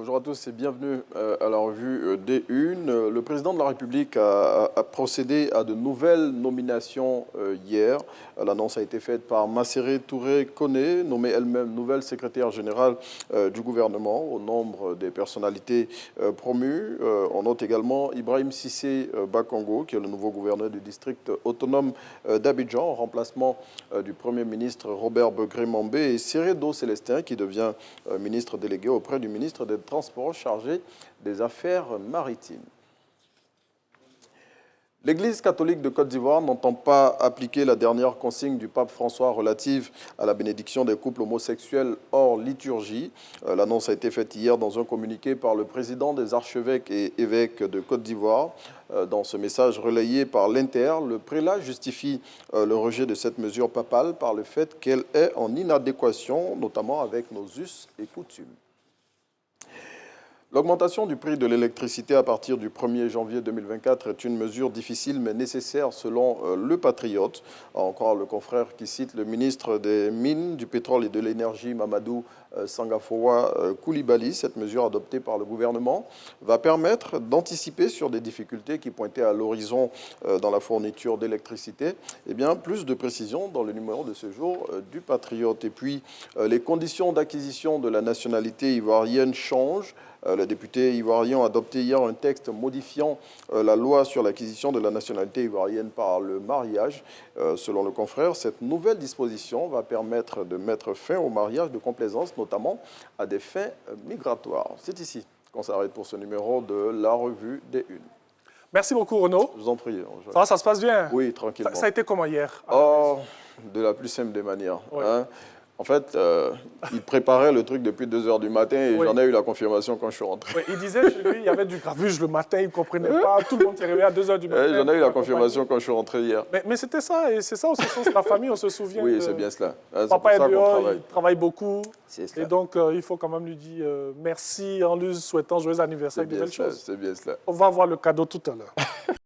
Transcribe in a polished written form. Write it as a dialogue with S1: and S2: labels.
S1: Bonjour à tous et bienvenue à la revue D1. Le président de la République a procédé à de nouvelles nominations hier. L'annonce a été faite par Masséré Touré Koné, nommée elle-même nouvelle secrétaire générale du gouvernement au nombre des personnalités promues. On note également Ibrahim Cissé Bakongo, qui est le nouveau gouverneur du district autonome d'Abidjan, en remplacement du Premier ministre Robert Begré-Mambé, et Seredo Célestin, qui devient ministre délégué auprès du ministre des Transports chargé des affaires maritimes. L'Église catholique de Côte d'Ivoire n'entend pas appliquer la dernière consigne du pape François relative à la bénédiction des couples homosexuels hors liturgie. L'annonce a été faite hier dans un communiqué par le président des archevêques et évêques de Côte d'Ivoire. Dans ce message relayé par l'Inter, le prélat justifie le rejet de cette mesure papale par le fait qu'elle est en inadéquation, notamment avec nos us et coutumes. L'augmentation du prix de l'électricité à partir du 1er janvier 2024 est une mesure difficile mais nécessaire selon le Patriote. Encore le confrère qui cite le ministre des Mines, du Pétrole et de l'Énergie, Mamadou Sangafowa Koulibaly. Cette mesure adoptée par le gouvernement va permettre d'anticiper sur des difficultés qui pointaient à l'horizon dans la fourniture d'électricité. Eh bien, plus de précisions dans le numéro de ce jour du Patriote. Et puis, les conditions d'acquisition de la nationalité ivoirienne changent. Les députés ivoiriens ont adopté hier un texte modifiant la loi sur l'acquisition de la nationalité ivoirienne par le mariage. Selon le confrère, cette nouvelle disposition va permettre de mettre fin au mariage de complaisance, notamment à des fins migratoires. C'est ici qu'on s'arrête pour ce numéro de la revue des Une.
S2: Merci beaucoup, Renaud.
S1: Je vous en prie.
S2: Ça se passe bien?
S1: Oui, tranquillement.
S2: Ça a été comment hier?
S1: De la plus simple des manières.
S2: Oui.
S1: Hein. En fait, il préparait le truc depuis 2 h du matin et j'en ai eu la confirmation quand je suis rentré.
S2: Oui, il disait chez lui, il y avait du gravuge le matin, il ne comprenait pas. Tout le monde s'est réveillé à 2 h du matin.
S1: J'en ai eu la confirmation quand je suis rentré hier.
S2: Mais c'était ça, et c'est ça aussi, c'est la famille, on se souvient.
S1: Oui, c'est bien cela.
S2: Papa est dehors, il travaille beaucoup.
S1: Et
S2: donc, il faut quand même lui dire merci en lui souhaitant joyeux anniversaire, de belles choses.
S1: C'est bien cela.
S2: On va voir le cadeau tout à l'heure.